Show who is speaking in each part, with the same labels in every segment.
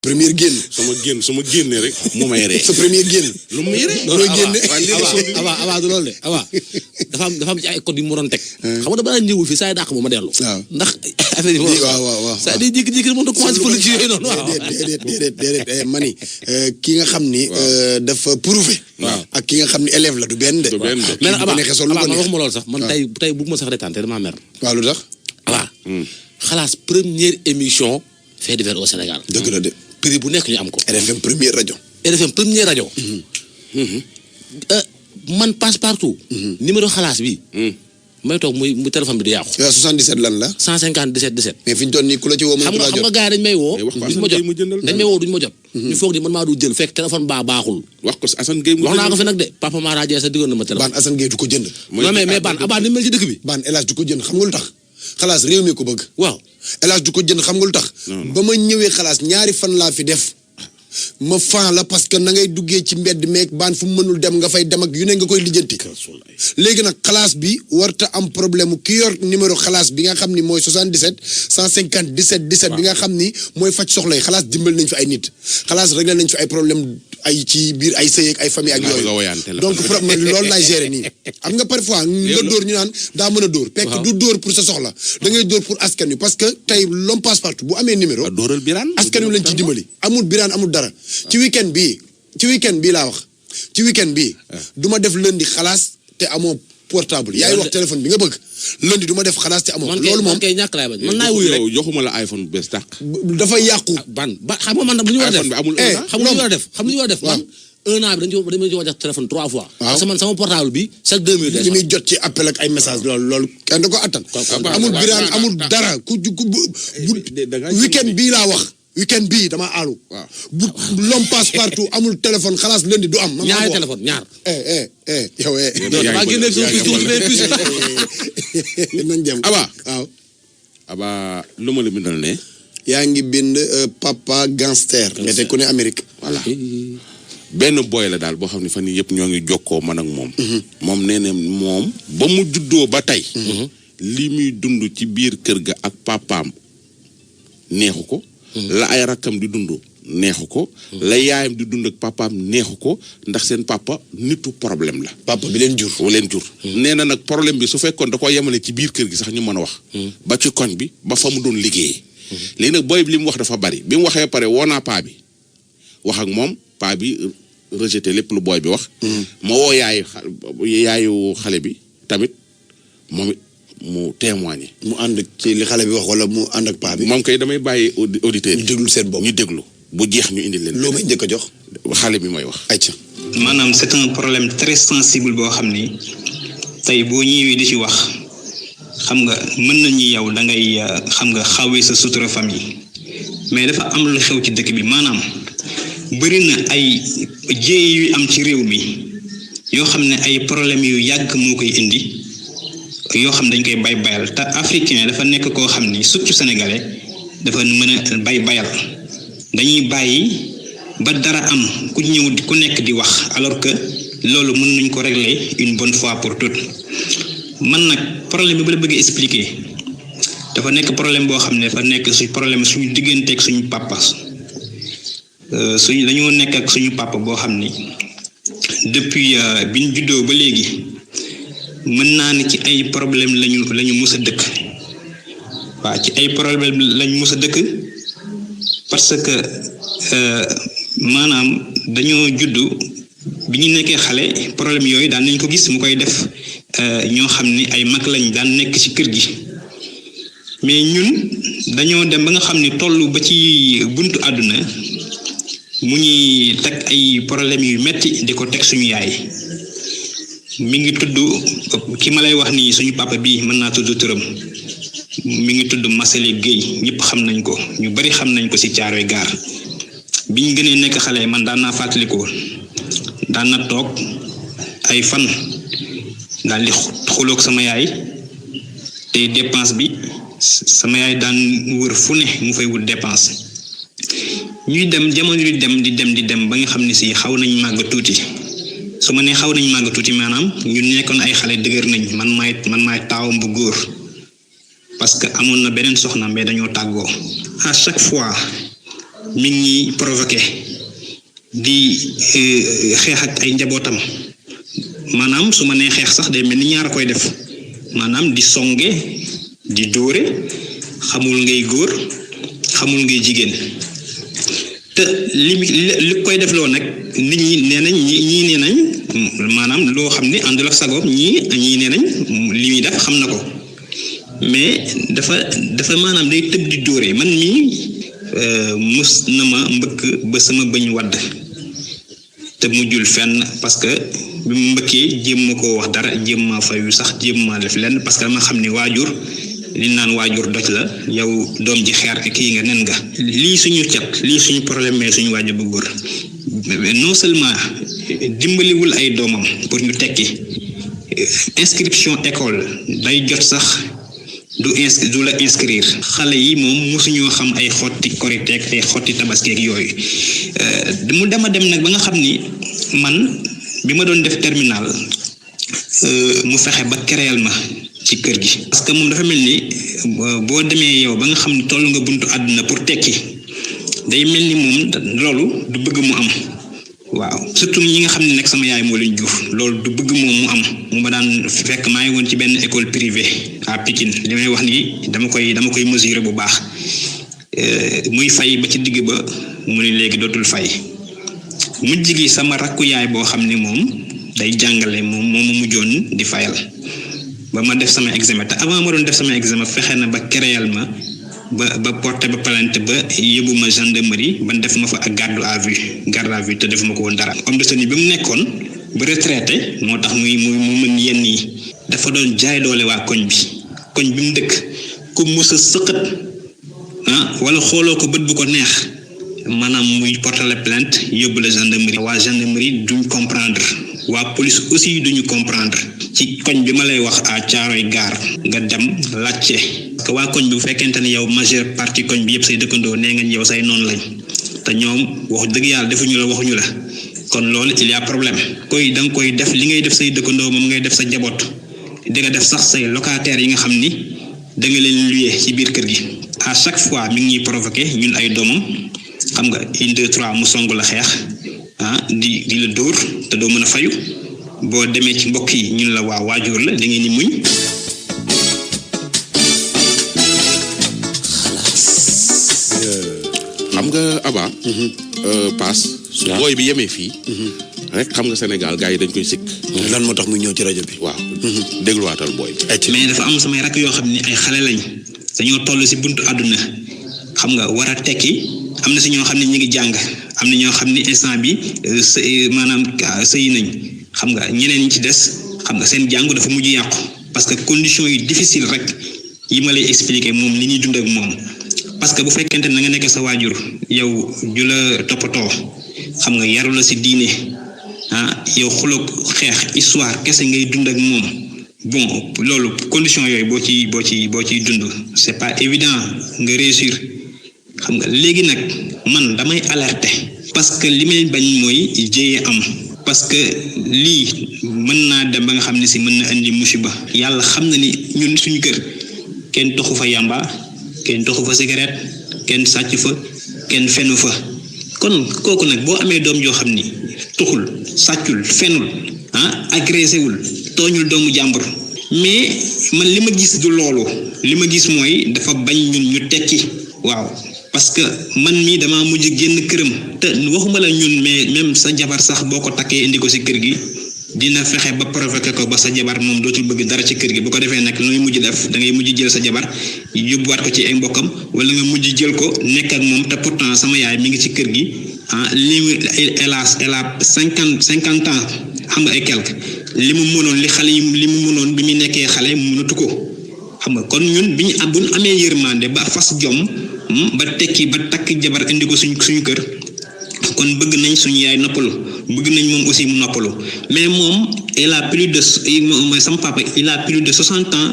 Speaker 1: première génn.
Speaker 2: su ma génnee rek mu may ree.
Speaker 1: sa premier génn.
Speaker 2: lu mu may ree.
Speaker 1: loolu génne.
Speaker 3: Aba du loolu de Aba dafa am ci ay code yu mu doon teg. xam nga dama ñëwul fii saa yi dàq ma dellu.
Speaker 1: waaw
Speaker 3: ndax affaire yi.
Speaker 1: waaw
Speaker 3: saa yi day jékki-jékki rek moom da commencé politique yooyu noonu. waaw
Speaker 1: déedéet mani ki nga xam ni. dafa prouvé.
Speaker 2: waaw
Speaker 1: ak ki nga xam ni élève la du benn de.
Speaker 2: du benn de.
Speaker 3: mais nag Aba man
Speaker 1: neex
Speaker 3: waxuma loolu sax man tey bu ma sax retaan te damaa mer.
Speaker 1: waaw lu tax.
Speaker 3: Aba xalaas première émission fait divers au Sénégal.
Speaker 1: dëgg la de.
Speaker 3: prix bu nekk ñu am ko.
Speaker 1: RFM première rajo.
Speaker 3: RFM première rajo. man passe partout. numéro xalaas bi. may toog muy téléphone bi di yàqu.
Speaker 1: 77 lan la.
Speaker 3: 157 17.
Speaker 1: mais fi ñu toll nii ku la ci woo
Speaker 3: xam nga gars yi dañ may woo. duñ ma jot dañ may woo duñ ma jot. ñu foog ni man maa du jël fekk téléphone baaxul.
Speaker 2: wax ko Assane Gueye
Speaker 3: wax naa ko fi nag de Papa Mara Dieng sa diggoon na ma téléphone.
Speaker 1: Baan Assane Gueye du ko jënd.
Speaker 3: non mais Baan Aba ni mel ci dëkk bi.
Speaker 1: Baan El Hadj du ko jënd xam nga lu tax. xalaas réew mi ko bëgg.
Speaker 3: waaw
Speaker 1: El Hadj du ko jënd xam nga lu tax. ba ma ñëwee xalaas ñaari fan laa fi def. ma fan la parce que na ngay duggee ci mbedd meeg baan fu mu mënul dem nga fay dem ak yu ne nga koy lijjanti. léegi nag xalaas bi warta am problème mu ki yor numéro xalaas bi nga xam ni mooy 77 150 17 17 bi nga xam ni mooy faj soxla yi xalaas dimbal nañ fi ay nit xalaas réglé nañ fi ay problème ay ci biir ay sëy ak ay famille ak yooyu donc problème loolu laay gérer nii xam nga parfois nga dóor ñu naan daa mën a dóor fekk du dóor pour sa soxla da ngay dóor pour askan wi parce que tey l'homme passe partout bu amee numéro askan wi lañ ci dimbali amul biraan amul dara ci weekend bii laa wax ci weekend bii du ma def lundi xalaas te amoo portable yaay wax téléphone bi nga bëgg lundi du ma def xalaas te amoo loolu moom
Speaker 3: man kay ñàkk laay bañ man naay wuyu rek
Speaker 2: joxuma la iPhone bu bees tàq
Speaker 1: dafa yàqu
Speaker 3: ba xam nga man bu ñu war a def
Speaker 2: xam nga
Speaker 3: lu ñu war a def man 1 an bi dañ ci war a def téléphone 3 fois parce que man sama portable bi chaque 2 minutes
Speaker 1: li muy jot ci appel ak ay message loolu kenn da ko attan amul biraan amul dara ku weekend bii laa wax weekend bii dama aalu bu l'homme passe partout amul téléphone xalaas lundi du am
Speaker 3: ñaari téléphone ñaar
Speaker 1: yow
Speaker 3: dama génne
Speaker 1: nañ dem
Speaker 2: Aba lu ma la bindal ne
Speaker 1: yaa ngi bind papa gangster mais te ku ne Amérique
Speaker 2: voilà benn boy la daal boo xam ne fan yii yëpp ñoo ngi jokkoo man ak moom moom nee na moom ba mu juddoo ba tey li muy dund ci biir kër ga ak papaam neexu ko la ay rakkam di dund neexu ko la yaayam di dund ak papaam neexu ko ndax seen papa nitu problème la
Speaker 1: papa bi leen jur
Speaker 2: nee na nag problème bi su fekkoon da ko yemale ci biir kër gi sax ñu mën a wax ba ci koñ bi ba fa mu doon liggéeyee léegi nag booy bi li mu wax dafa bari bi mu waxee pare woo naa paa bi wax ak moom paa bi rejeté lépp lu booy bi wax ma woo yaayu xale bi tamit moom it mu témoigner
Speaker 1: mu ànd ci li xale bi wax wala mu ànd ak paa bi
Speaker 2: moom kay damay bàyyi auditeurs
Speaker 1: ñu déglu seen bopp
Speaker 2: ñu déglu bu jeex ñu indi leen
Speaker 1: loo may njëkk a jox
Speaker 2: xale bi mooy wax
Speaker 1: ayca
Speaker 4: maanaam c'est un problème très sensible boo xam ni tey boo ñëwee di ci wax xam nga mën nañu yow da ngay xam nga xawee sa sutura famille mais dafa am lu xew ci dëkk bi maanaam bëri na ay jéey yu am ci réew mi yoo xam ne ay problème yu yàgg moo koy indi yoo xam dañ koy bayal te africain dafa nekk koo xam ni surtout sénégalais dafa mën a bayal dañuy bàyyi ba dara am ku ñëw ku nekk di wax alors que loolu mën nañ ko régler une bonne fois pour toutes man nag problème bi ba la bëgg expliquer dafa nekk problème boo xam ne dafa nekk suñ problème suñu digganteeg suñu papa suñu dañoo nekk ak suñu papa boo xam ni depuis bi ñu juddoo ba léegi mën naa ne ci ay problème lañu mus a dëkk waaw ci ay problème lañu mus a dëkk parce que maanaam dañoo juddu bi ñu nekkee xale problème yooyu daan nañ ko gis mu koy def ñoo xam ne ay mag lañ daan nekk ci kër gi mais ñun dañoo dem ba nga xam ne toll ba ci buntu àdduna mu ñuy teg ay problème yu metti di ko teg suñu yaay mi ngi tudd ki ma lay wax nii suñu papa bii mën naa tudd turam mi ngi tudd Massaly Gueye ñëpp xam nañ ko ñu bari xam nañ ko ci Caaroy Gaar bi ñu gënee nekk xale man daan naa fàttaliku daan na toog ay fan daal di xuloog sama yaay te dépense bi sama yaay daan wër fu ne mu fay wut dépense ñuy dem jamono di dem ba nga xam ne si xaw nañ màgg tuuti su ma nee xaw nañ màgg tuuti maanaam ñu nekkoon ay xale dëgër nañ man maay taawam bu góor parce que amoon na beneen soxna mais dañoo tàggoo à chaque fois mi ngi provoqué di xeex ak ay njabootam maanaam su ma nee xeex sax day mel ni ñaar koy def maanaam di songe di dóore xamul ngay góor xamul ngay jigéen te li koy def loo nag nit ñi nee nañ ñii nee nañ maanaam loo xam ne àndul ak sagoom ñii nee nañ li muy def xam na ko mais dafa maanaam day tëb di dóore man mii mus na ma mbëkk ba sama bëñ wadd te mujjul fenn parce que bi mu mbëkkee jéem ma koo wax dara jéem ma fayu sax jéem ma def lenn parce que dama xam ni waajur li naan waajur doj la yow doom ji xeer kii nga nen nga lii suñu cat lii suñu problème mais suñu waajur bu góor non seulement dimbaliwul ay doomam pour ñu tekki inscription école day jot sax du la inscrire xale yi moom mosuñoo xam ay xotti korite ak ay xotti tabaski ak yooyu mu dema dem nag ba nga xam ni man bi ma doon def terminal mu fexe ba créel ma ci kër gi parce que moom dafa mel ni boo demee yow ba nga xam ni toll nga buntu àdduna pour tekki day mel ni moom loolu du bëgg mu am waaw surtout ñi nga xam ne nag sama yaay moo leen jur loolu du bëgg moom mu am mu ma daan fekk maa ngi woon ci benn école privée à Pikine li may wax ni dama koy mesurer bu baax muy fay ba ci digg ba mu ne léegi dootul fay mujj gi sama rakku yaay boo xam ne moom day jàngale moom mu mujjoon di fayal ba ma def sama examen te avant ma doon def sama examen fexe na ba créel ma ba porté ba plainte ba yóbbu ma gendarmerie ban def ma fa ak garde à vue te defuma ko woon dara homme de tenue bi mu nekkoon ba retraité moo tax mu mën yenn yi dafa doon jaay doole waa koñ bi mu dëkk ku mës a sëqat wala xooloo ko bët bu ko neex maanaam muy porté la plainte yóbbu la gendarmerie waa gendarmerie duñ comprendre waa police aussi duñu comprendre ci koñ bi ma lay wax à Thiaroye Gare nga dem laajte que waa koñ bi bu fekkente ne yow majeure partie koñ bi yëpp say dëkkandoo nee nga yow say noonu lañ te ñoom wax dëgg yàlla defuñu la waxuñu la kon loolu il y a problème da nga koy def li ngay def say dëkkandoo moom ngay def sa jaboot di nga def sax say locataires yi nga xam ni da nga leen luye ci biir kër gi à chaque fois mi ngi ñuy provoqué ñun ay doomam xam nga 1 2 3 mu song la xeex di la dóor te doo mën a fayu boo demee ci mbokk yi ñun la waa waajur la da ngeen ni muñ.
Speaker 2: xam nga Aba. paas. booy bi yemee fii. rek xam nga Sénégal gars yi dañ koy sikk.
Speaker 1: lan moo tax muy ñëw ci rajo bi.
Speaker 2: waaw dégluwaatal booy bi.
Speaker 4: mais dafa am samay rakk yoo xam ni ay xale lañ dañoo toll si buntu àdduna xam nga war a tekki am na si ñoo xam ne ñu ngi jàng am na ñoo xam ni instant bi maanaam sëyi nañ xam nga ñeneen ñi ci des xam nga seen jàng dafa mujj yàqu parce que conditions yi difficile rek yi ma lay expliquer moom li ñuy dund ak moom. parce que bu fekkente na nga nekk sa waajur yow ju la toppatoo xam nga yaru la si diine yow xuloog xeex histoire kese ngay dund ak moom bon loolu condition yooyu boo ciy dund c'est pas évident nga réussir xam nga léegi nag man damay alerter parce que li may bañ mooy jéyee am parce que lii mën naa dem ba nga xam ne si mën na indi musiba yàlla xam na ni ñun suñu kër kenn toxu fa yàmba kenn toxu fa cigarette kenn sàcc fa kenn fenu fa kon kooku nag boo amee doom joo xam ni tuxul sàccul fenul agressé wul tooñul doomu jàmbur mais man li ma gis du loolu li ma gis mooy dafa bañ ñun ñu tekki waaw parce que man mii damaa mujj génn këram te waxuma la ñun mais même sa jabar sax boo ko takkee indi ko ci kër gi dina fexe ba provoqué ko ba sa jabar moom dootul bëgg dara ci kër gi bu ko defee nag nooy mujj def da ngay mujj jël sa jabar yóbbuwaat ko ci ay mbokkam wala nga mujj jël ko nekk ak moom te pourtant sama yaay mi ngi ci kër gi elle a 50 ans xam nga ay quelque li mu mënoon li mu mënoon bi mu nekkee xale mënatu ko xam nga kon ñun bu ñu amee yërmande ba fas jom ba tekki ba takk jabar indi ko suñu kër kon bëgg nañ suñu yaay noppalu bëgg nañ moom aussi mu noppalu mais moom il a plus de sama papa il a plus de 60 ans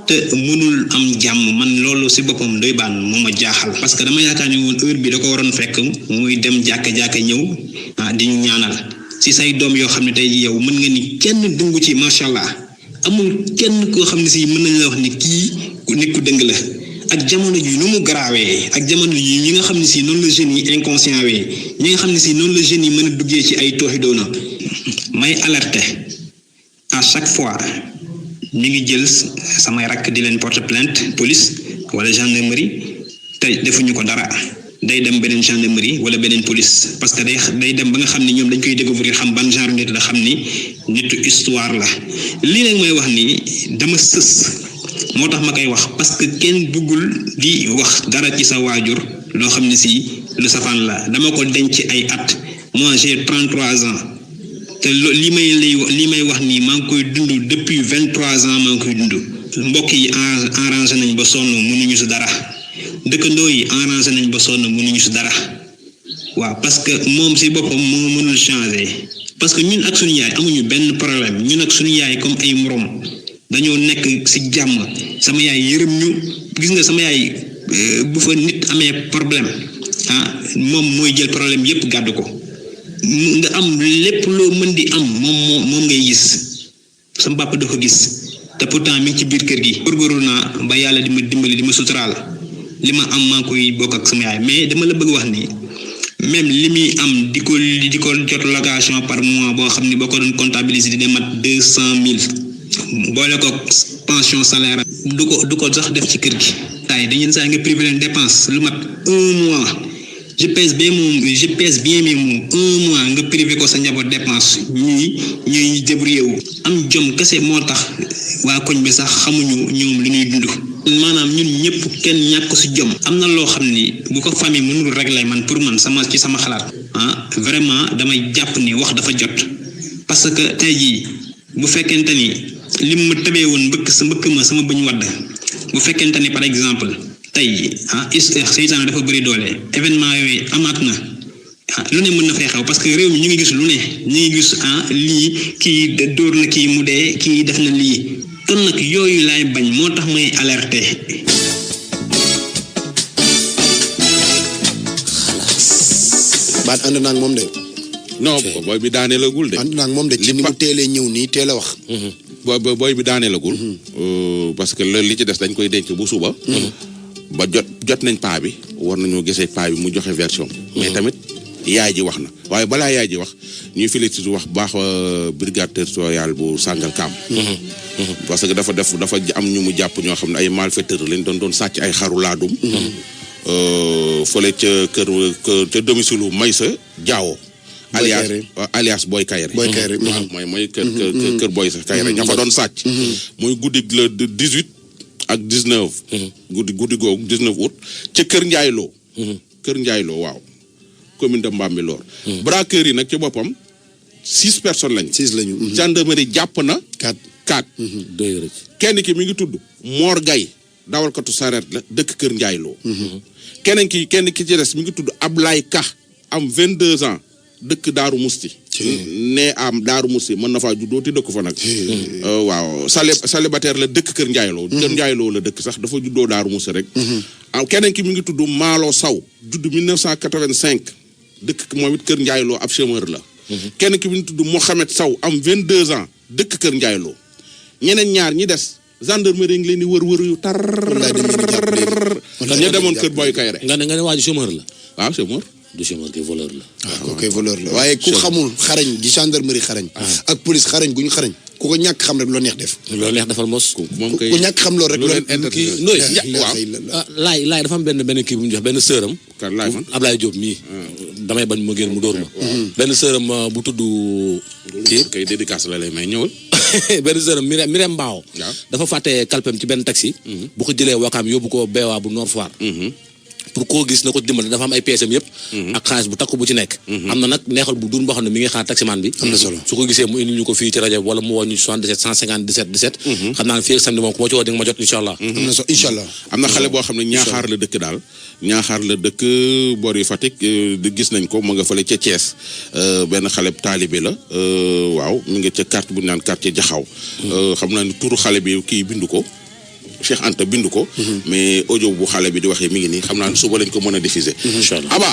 Speaker 4: te mënul am jàmm man loolu si boppam doy baan moo ma jaaxal parce que dama yaakaar ni woon heure bi da ko waroon fekk muy dem jàkka ñëw di ñu ñaanal si say doom yoo xam ne tey yow mën nga ni kenn dungu ci macha allah amul kenn koo xam ne si mën nañ la wax ni kii nit ku dëng la ak jamono ji nu mu garaawee ak jamono ji ñi nga xam ne si noonu la jeunes yi inconscient wee ñi nga xam ne si noonu la jeunes yi mën a duggee ci ay tooxi doona may alerter à chaque fois ñu ngi jël samay rakk di leen porter plainte police wala gendarmerie te defuñu ko dara day dem beneen gendarmerie wala beneen police parce que day dem ba nga xam ne ñoom dañ koy découvrir xam ban genre nit la xam ni nitu histoire la lii nag may wax ni dama sës moo tax ma koy wax parce que kenn bëggul di wax dara ci sa waajur loo xam ne si lu safaan la dama ko denc ay at moi j'ai 33 ans te li may wax nii maa ngi koy dund depuis 23 ans maa ngi koy dund mbokk yi arrangé nañ ba sonn mënuñu si dara dëkkandoo yi arrangé nañ ba sonn mënuñu si dara waaw parce que moom si boppam moo mënul changer parce que ñun ak suñu yaay amuñu benn problème ñun ak suñu yaay comme ay morom dañoo nekk si jàmm sama yaay yërëm ñu gis nga sama yaay bu fa nit amee problème moom mooy jël problème yépp gàddu ko nga am lépp loo mën di am moom ngay gis sama papa da ko gis te pourtant mi ngi ci biir kër gi góorgóorlu naa ba yàlla di ma dimbali di ma suturaal li ma am maa ngi koy bokk ak sama yaay mais dama la bëgg wax ni même li muy am di ko jot location par mois boo xam ni boo ko doon comptabiliser dina mat 200 000 boole ko pension salaire du ko sax def ci kër gi. taay dañu saa nga privé leen dépense lu mat 1 mois je pèse bien mes mots 1 mois nga privé ko sa njaboot dépense ñuy débrouillé wu. am jom kese moo tax waa koñ bi sax xamuñu ñoom li ñuy dund. maanaam ñun ñëpp kenn ñàkk si jom. am na loo xam ni bu ko famille mënul régler man pour man sama xalaat. vraiment damay jàpp ni wax dafa jot parce que tey jii bu fekkente ni lim ma tëbee woon mbëkk ma sama bëñ wadd bu fekkente ni par exemple tey seytaane dafa bëri doole événement yooyu amaat na lu ne mën na fay xew parce que réew mi ñu ngi gis lu ne ñu ngi gis lii kii dóor na kii mu dee kii def na lii kon nag yooyu laay bañ moo tax may alerter.
Speaker 1: baat ànd naa ak moom de.
Speaker 2: non booy bi daaneelagul de.
Speaker 1: ànd naa ak moom de ci ni mu teelee ñëw nii teel a wax.
Speaker 2: booy bi daaneelagul. parce que li ci des dañ koy denc bu suba. ba jot nañ paa bi war nañoo gisee paa bi mu joxe version. mais tamit yaay ji wax na waaye balaa yaay ji wax ñuy félicité wax baax brigade territoriale bu Sangalkam. parce que dafa am ñu mu jàpp ñoo xam ne ay malfaiteurs lañ doon sàcc ay xaru laadum. fële ca domicile Maysa Diawo. alias Boy Kayre.
Speaker 1: Boy Kayre
Speaker 2: mooy kër Boy Kayre ña fa doon sàcc. mooy guddi le 18 ak 19. guddi googu 19 août ca Kër Ndiaye Lo. Kër Ndiaye Lo waaw. commune de Mbambilor. braqueurs yi nag ci boppam 6 personnes lañ.
Speaker 1: 6 lañu.
Speaker 2: gendarmerie jàpp na. 4. kenn ki mi ngi tudd Mor Gaye dawalkatu sareet la dëkk Kër Ndiaye Lo. kenn ki ci des mi ngi tudd Ablaye Ka am 22 ans dëkk Daaru Musti. nee am Daaru Musti mën na faa juddoo te dëkk fa nag. waaw célibataire la dëkk Kër Ndiaye Lo. Kër Ndiaye Lo la dëkk sax dafa juddoo Daaru Musti rek. keneen ki mi ngi tudd Maalo Saw judd 1985 dëkk moom it Kër Ndiaye Lo ab chômeur la. kenn ki mi ngi tudd Mohamed Saw am 22 ans dëkk Kër Ndiaye Lo ñeneen ñaar ñi des. gendarmerie ngi leen di wër yu tar. ñu demoon kër Boy Kayre.
Speaker 3: nga ne waa ji chômeur la.
Speaker 2: waaw chômeur.
Speaker 3: du chômeur kay voleur la.
Speaker 1: ok voleur la waaye ku xamul xarañ gi gendarmerie xarañ. ak police xarañ gu ñu xarañ. ku ko ñàkk xam rek loo neex def.
Speaker 3: loo neex defal mos.
Speaker 2: moom kay
Speaker 1: ku ñàkk xam loolu rek.
Speaker 2: lu leen intéressé
Speaker 3: waaw laay dafa am benn kii bu mu jox benn sëram.
Speaker 2: kan laay fan
Speaker 3: Ablaye Diop mii. damay bañ ma génn mu dóor ma. benn sëram bu tudd. kii
Speaker 2: kay dédicace la lay may ñëwal.
Speaker 3: benn sëram Mirem Mbaaw. dafa fàtte kalpem ci benn taxi. bu ko jëlee Wakaam yóbbu ko Bewa bu Nord Foire. pour koo gis na ko dimbali dafa am ay PSM yëpp. ak xaalis bu takku bu ci nekk. am na nag neexal bu duun boo xam ne mi ngi xaar taximan bi.
Speaker 1: am na solo
Speaker 3: su ko gisee mu indi ñu ko fii ci rajo wala mu woo ñu 77 150 17 17. xam naa ne fii ak samedi moom ku ma ci woo di nga ma jot incha allah.
Speaker 1: am na solo incha allah.
Speaker 2: am na xale boo xam ne ñaaxaar la dëkk daal. ñaaxaar la dëkk boor yu Fatick gis nañ ko mu nga fële ca Thiès benn xale taalibe la waaw mi ngi ca carte bu ñu naan quartier Jaxaw. xam naa ne turu xale bi kii bindu ko. Cheikh Anta bindu ko. mais audio bu xale bi di waxee mi ngi nii xam naa ne suba lañ ko mën a diffuser.
Speaker 3: incha allah
Speaker 2: Aba.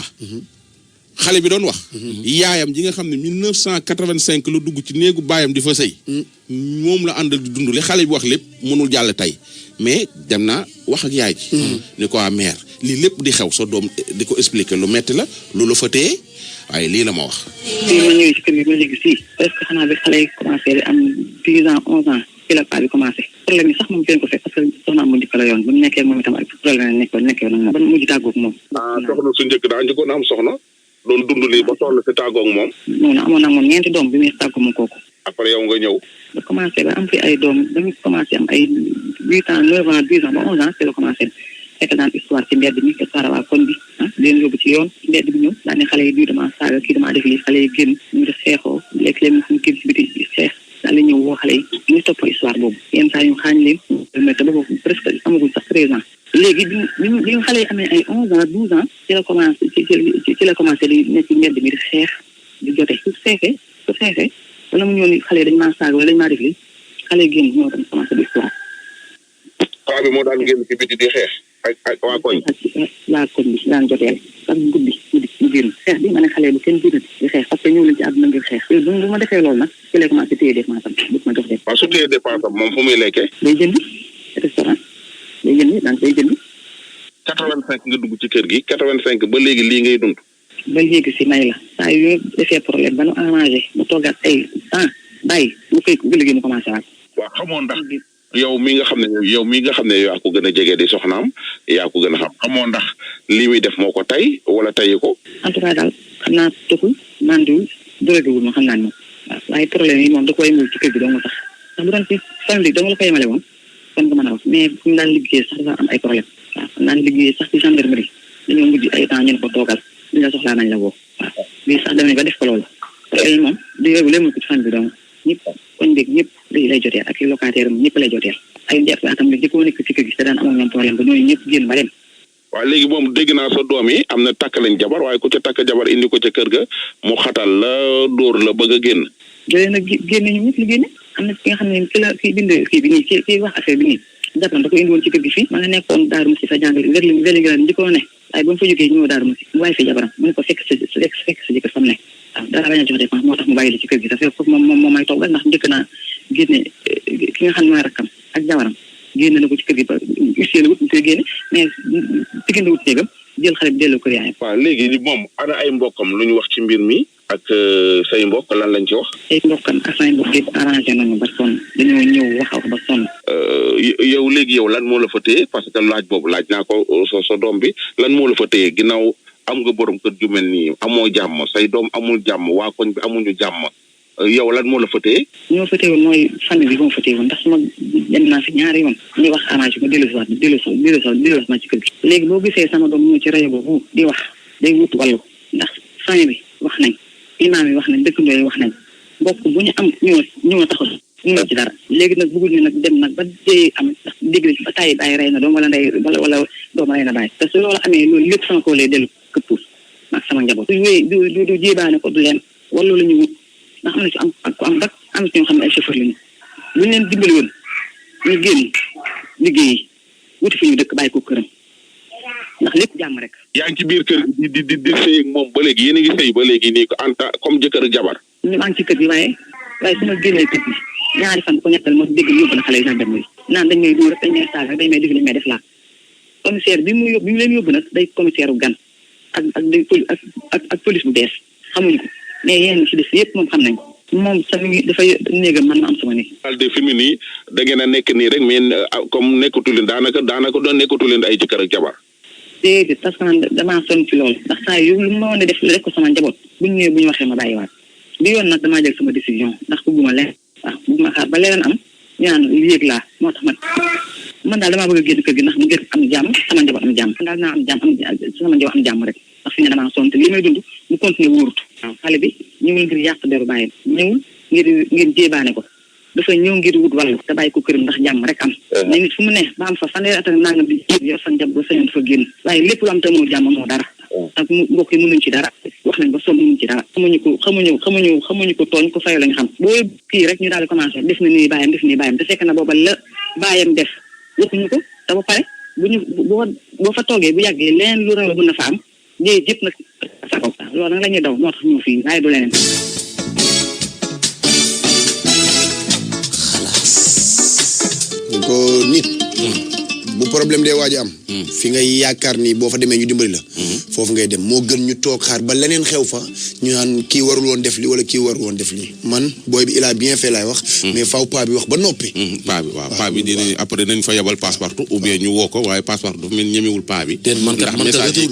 Speaker 2: xale bi doon wax. yaayam ji nga xam ne 1985 la dugg ci néegu baayam di fa sëy. moom la àndal di dund li xale bi wax lépp mënul jàll tey mais dem naa wax ak yaay ji. ni ko mère lii lépp di xew sa doom di ko expliquer lu metti la lu la fa téye waaye lii la ma wax.
Speaker 5: fii ma ñëwee ci kër gi ba léegi fii presque xanaa bi xale yi commencé di am 10 ans 11 ans ci la paa bi commencé problème yi sax moom fi ko fekk parce que soxnaam mu njëkk la yoon bu mu nekkee moom itam ak problème nekkee nag moom ba mujj tàggoog moom.
Speaker 2: soxna su njëkk daa njëkkoon am soxna doon dund lii ba soxna si tàggoog moom.
Speaker 5: non amoon naa moom 4 doom bi muy tàggu moom kooku.
Speaker 2: après yow nga ñëw.
Speaker 5: ba commencé ba am fi ay doom ba ñu commencé am ay 8 ans 9 ans 10 ans ba 11 ans ci la commencé fekk daan histoire ci mbedd mi histoire waa koñ bi leen yóbbu ci yoon ci mbedd bi ñëw daan ne xale yi bii damaa saaga kii damaa def lii xale yi génn ñu def xeexoo léeg-léeg mu kii ci biti xeex daal di ñëw woo xale yi ñu topp histoire boobu yenn saa ñu xaañ leen mais te boobu presque amagul sax 13 ans léegi bi xale yi amee ay 11 ans 12 ans ci la commencé ci la commencé di nekk ci mbedd mi di xeex di jote su xeexee wala mu ñëw ni xale yi dañ maa saaga wala dañ maa def lii xale yi génn ñoo tam commencé di histoire.
Speaker 2: paa bi moo daan génn ci biti di xeex ak waa koñ.
Speaker 5: waa koñ bi daan joteel ak guddi ñu génn xeex bi ma ne xale bu kenn génn di xeex parce que ñëw leen ci àdduna ngir xeex bu ma defee loolu nag ci lay commencé téye dépense am bu ma jox de.
Speaker 2: waaw su téye dépense am moom fu muy lekkee.
Speaker 5: day jënd restaurant day jënd daan day jënd.
Speaker 2: 85 nga dugg ci kër gi 85 ba léegi lii ngay dund.
Speaker 5: ba léegi si may la saa yu defee problème ba nu arrangé mu toogaat ay temps bàyyi mu koy ba léegi mu commencé waat.
Speaker 2: waaw xamoon ndax yow mi nga xam ne yaa ko gën a jege di soxnaam yaa ko gën a xam xamoo ndax lii muy def moo ko tey wala tayi ko.
Speaker 5: en tout cas daal xam naa toxul mandiwul dërëdiwul moom xam naa ne moom waaw waaye problème yi moom da koy yëngul ci kër gi dong tax ndax bu doon ci famille dong la ko yemale woon kon nga mën a wax mais fu mu daan liggéey sax dafa am ay problème waaw xam naa liggéey sax ci gendarmerie dañoo mujj ay temps ñu ne ko toogal li nga soxlaa nañ la woo waaw lii sax demee ba def ko loolu problème moom di yóbbu léegi ko ci famille bi dong ñëpp koñ beeg ñëpp lay joteel ak locataire am ñëpp lay joteel ay jàppaatam bi jëkkoo nekk ci kër gi te daan amoon ñoom problème ba ñooñu ñëpp génn ba dem.
Speaker 2: waaw léegi moom dégg naa sa doom yi am na takk lañ jabar waaye ku ca takk jabar indi ko ca kër ga mu xatal la dóor la bëgg a génn.
Speaker 5: jëlee nag génne ñu ñëpp li génne am na ki nga xam ne ki la kii bind kii bi nii kii wax affaire bi nii jàppal da ko indi woon ci kër gi fii ma nga nekkoon Daaru Musi sa jàngale wér njëkkoon ne waaye ba mu fa jógee ñëw Daaru Musi mu waaye fi jabaram mu ne ko fekk sa jëkkër fam ne waaw dara bañ a jox dépense moo tax mu bàyyi la ci kër gi te fekk moom may toggal ndax njëkk naa génne ki nga xam ne mooy rakkam ak jabaram génne na ko ci kër gi ba usine wut mu koy génne mais diggante wut néegam jël xale bi delloo kër yaayam.
Speaker 2: waaw léegi moom ana ay mbokkam lu ñu wax ci mbir mi ak say mbokk lan lañ ci wax.
Speaker 5: ay mbokkam ak say mbokk yëpp arrangé nañu ba sonn dañoo ñëw wax ba sonn.
Speaker 2: yow léegi yow lan moo la fa téye parce que laaj boobu laaj naa ko sa doom bi lan moo la fa téye ginnaaw am nga borom kër ju mel nii amoo jàmm say doom amul jàmm waa koñ bi amuñu jàmm yow lan moo la fa téye.
Speaker 5: ñi ma fa téye woon mooy famille bi ba ma fa téye woon ndax suma dem naa fi ñaari yoon ñuy wax arrangé ma dellusiwaat ma ci kër gi. léegi boo gisee sama doom ñëw ci rajo boobu di wax day wut wàllu ndax famille bi wax nañ imaam yi wax nañ dëkkandoo yi wax nañ mbokk bu ñu am ñoo taxul ñu ci dara léegi nag bëggul ñu nag dem nag ba dee am ndax dégg nañ ba tàyyi bàyyi rey na doom wala ndey wala doom rey na bàyyi te su loolu amee loolu lépp sama koo lay dellu këpp ak sama njaboot du wéy du jébaane ko du leen wala loolu ñu wut ndax am na ci am ak ku am dak am na ci ñoo xam ne ay chauffeur lañu bu ñu leen dimbali woon ñu génn liggéeyi wuti fi ñu dëkk bàyyi ko këram ndax lépp jàmm rek.
Speaker 2: yaa ngi ci biir kër di sëy ak moom ba léegi yéen a ngi sëy ba léegi nii ko en tant comme jëkkër ak jabar.
Speaker 5: ñu maa ngi ci kër gi waaye su ma génnee kër gi ñaari fan ko ñettal moo dégg yóbbu na xale yi gendarmerie naan dañ may dóor dañ may saaga dañ may def dañ may def laa commissaire bi mu leen yóbbu nag day commissaire u gan ak police bu bees xamuñu ko mais yéen ci def yëpp moom xam nañ ko moom sax dafay néegam man ma am sama néeg.
Speaker 2: daal de fi mu nii da ngeen a nekk nii rek mais comme nekkatu leen daanaka doon nekkatu leen ay jëkkër ak jabar.
Speaker 5: déedéet parce que damaa sonn ci loolu ndax saa yu lu ma woon a def rek ko sama njaboot bu ñu ñëwee bu ñu waxee ma bàyyiwaat bi yoon nag damaa jël sama décision ndax bëgguma leen waaw bëgguma xaar ba leneen am ñu naan yéeg laa moo tax man daal damaa bëgg a génn kër gi ndax mu ngir am jàmm sama njaboot am jàmm daal naa am jàmm sama njaboot am jàmm rek ndax fi ne damaa sonn te li may dund mu continuer wóorut waaw xale bi ñëwul ngir yàq deru bàyyam ñëwul ngir jéebaane ko dafa ñëw ngir wut wàllu te bàyyi ko këram ndax jàmm rek am mais nit fu mu ne ba am fa fanweeri at ak nangam di yor sa njaboot ba sañoon dafa génn waaye lépp lu am te moo jàmm moo dara ak mbokk yi mënuñ ci dara wax nañ ba sonn mënuñ ci dara xamuñu ko tooñ ko fayo lañ xam boo kii rek ñu daal di commencé def na nii bàyyam te fekk na booba la bàyyam def waxuñu ko te ba pare boo fa toogee bu yàggee leneen lu raw bu na fa am léegi yëpp nag sa kaw loolu nag la ñuy daw moo tax ñu fii waaye du leneen.
Speaker 1: ko nit. bu problème dee waaj am. fi ngay yaakaar ni boo fa demee ñu dimbali la. foofu ngay dem moo gën ñu toog xaar ba leneen xew fa ñu naan kii warul woon def li wala kii warul woon def li man booy bi il a bien fait laay wax. mais faw paa bi wax ba noppi.
Speaker 2: paa bi waaw paa bi dinañ après dañ fa yebal passe-partout ou bien ñu woo ko waaye passe-partout dafa mel ñemewul paa bi.
Speaker 3: man kat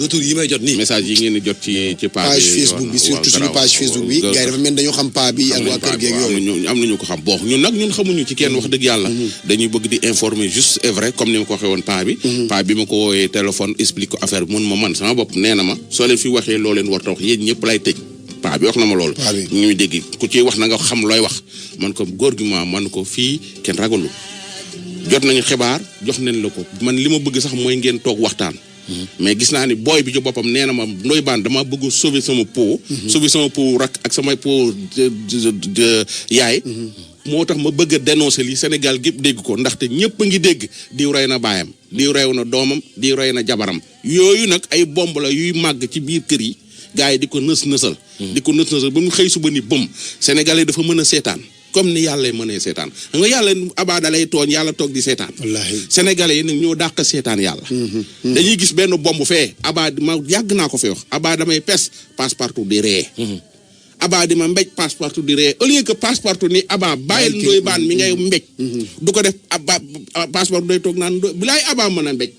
Speaker 3: retour yi may jot nii.
Speaker 2: message yi ngeen di jot ci paa bi.
Speaker 1: page Facebook bi surtout suñu page Facebook bi. gars yi dafa mel dañoo xam paa bi ak waa kër geeg yooyu.
Speaker 2: am nañu ko xam bon ñun nag ñun xamuñu ci kenn wax dëgg yàlla. dañuy bëgg di informer juste et vrai comme ni ma ko waxee woon paa bi. paa bi ma ko woowee téléphone explique ko affaire bi mun ma man sama bopp nee na ma soo leen fi waxee loo leen war ta wax yéen ñëpp lay tëj paa bi wax na ma loolu. ñuy dégg ku ciy wax na nga xam looy wax man ko góor gi ma man ko fii kenn ragalu jot nañu xibaar jox nañ la ko man li ma bëgg sax mooy ngeen toog waxtaan. mais gis naa ni booy bi ci boppam nee na ma Ndoye Bane dama bëgg sauver sama po. sauver sama po rak ak samay po yaay. moo tax ma bëgg a dénoncer li Sénégal gépp dégg ko ndaxte ñëpp a ngi dégg diw rey na baayam diw rew na doomam diw rey na jabaram yooyu nag ay bomb la yuy màgg ci biir kër yi gars yi di ko nës-nësal di ko nës-nësal ba mu xëy suba ni bëm Sénégalais dafa mën a seetaan comme ni yàlla mënee seetaan xam nga yàlla abaa dalay tooñ yàlla toog di seetaan wallaahi Sénégalais yi nag ñoo dàq seetaan yàlla dañuy gis benn bomb fee abaa ma yàgg naa ko fee wax abaa damay pes passe-partout di ree abaa di ma mbéj passe-partout di ree au lieu que passe-partout ni abaa bàyyil Ndoye Bane mi ngay mbéj du ko def aba passe-partout day toog naan bi laay abaa mën a mbéj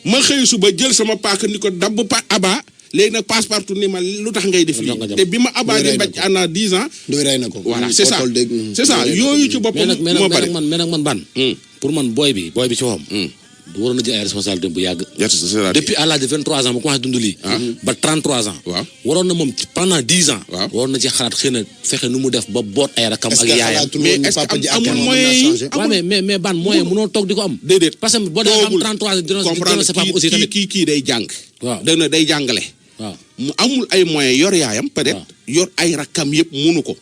Speaker 2: ma xëy suba jël sama paaka ni ko dabb abaa léegi nag passe-partout ni ma lu tax ngay def lii te bi ma abaa di mbéj ana 10 ans
Speaker 1: Ndoye rey na ko
Speaker 2: voilà c'est ça yooyu ci boppam moo bari
Speaker 3: mais nag man ban pour man booy bi ci waxam waroon na jël ay responsabilité bu yàgg. depuis à l'âge de 23 ans mu commencé dund lii. ba 33 ans.
Speaker 2: waaw
Speaker 3: waroon na moom pendant 10 ans.
Speaker 2: waaw
Speaker 3: waroon na ci xalaat xëy na fexe nu mu def ba boot ay rakam ak yaayam.
Speaker 2: mais est-ce que amul moyen yi
Speaker 3: waaw mais ban moyen mënoo toog di ko am.
Speaker 2: déedéet
Speaker 3: parce que boo demee am 33 ans dina sa papa aussi tamit.
Speaker 2: kii day jàng.
Speaker 3: waaw
Speaker 2: day jàngale.
Speaker 3: waaw
Speaker 2: mu amul ay moyens yor yaayam peut-être. yor ay rakam yëpp munu ko.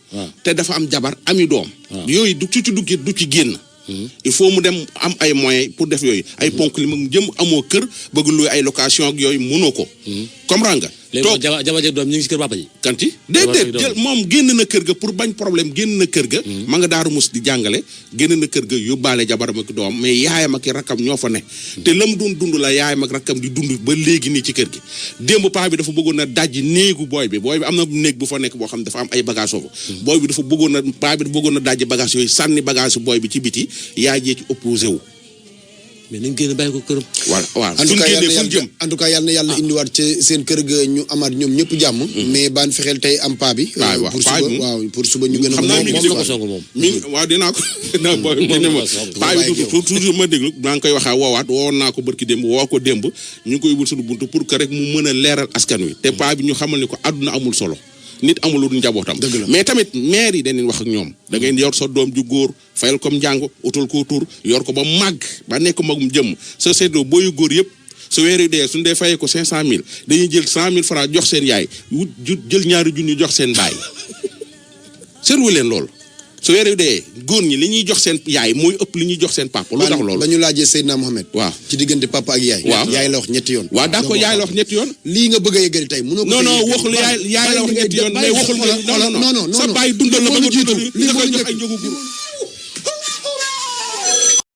Speaker 2: te dafa am jabar ami doom. yooyu du ci duggee du ci génn. il faut mu dem am ay moyens pour def yooyu ay ponk li mu jëm amoo kër bëgg luy ay location ak yooyu mënoo ko. comprendre nga.
Speaker 3: léegi jabar doom ñu ngi ci kër papa ji.
Speaker 2: kanti déedéet jël moom génn na kër ga pour bañ problème génn na kër ga. ma nga daaru mus di jàngale génn na kër ga yóbbaale jabaram ak doom mais yaayam ak rakkam ñoo fa ne. te lam doon dund la yaayam ak rakkam di dund ba léegi nii ci kër gi. démb paa bi dafa bëggoon a dajji néegu booy bi am na néeg bu fa nekk boo xam dafa am ay bagage foofu. booy bi dafa bëggoon a paa bi dafa bëggoon a dajji bagage yooyu sànni bagage booy bi ci biti yaay jee ci opposé wu.
Speaker 3: mais nañ génn bàyyi ko këram.
Speaker 2: waaw suñ génnee fu ñu jëm
Speaker 1: en tout cas yal na yàlla indiwaat ci seen kër ga ñu amaat ñoom ñëpp jàmm. mais baan fexeel tey am paa bi. pour suba ñu gën a.
Speaker 2: xam naa mi ngi
Speaker 3: moom la ko song moom.
Speaker 2: waaw dinaa ko. paa bi toujours ma déglu maa ngi koy waxaa woowaat woowoon naa ko barki démb woo ko démb ñu ngi koy wut suñu buntu pour que rek mu mën a leeral askan wi te paa bi ñu xamal ni ko àdduna amul solo nit amul lu njabootam. mais tamit maire yi dañuy wax ak ñoom da ngeen yor sa doom ju góor fayal comme njàng utal ko tur yor ko ba màgg ba nekk magum jëmm sa seetloo booyu góor yëpp su weeri dee suñu dee fayee ko 500000 dañuy jël 100000 francs jox seen yaay jël ñaari junni jox seen baay seetlu leen loolu su weeri dee góor ñi li ñuy jox seen yaay mooy ëpp li ñuy jox seen papa. lu tax loolu
Speaker 1: ba ñu laajee Seydina Mohamed.
Speaker 2: waaw
Speaker 1: ci diggante papa ak yaay.
Speaker 2: waaw
Speaker 1: yaay la wax ñetti yoon.
Speaker 2: waaw d'accord yaay la wax ñetti yoon.
Speaker 1: lii nga bëgg a yëgali tey mënoo ko.
Speaker 2: non waxul yaay la wax ñetti yoon mais waxul. non sa baay dundal la ba nga dundal li nga koy jox ay njógu gur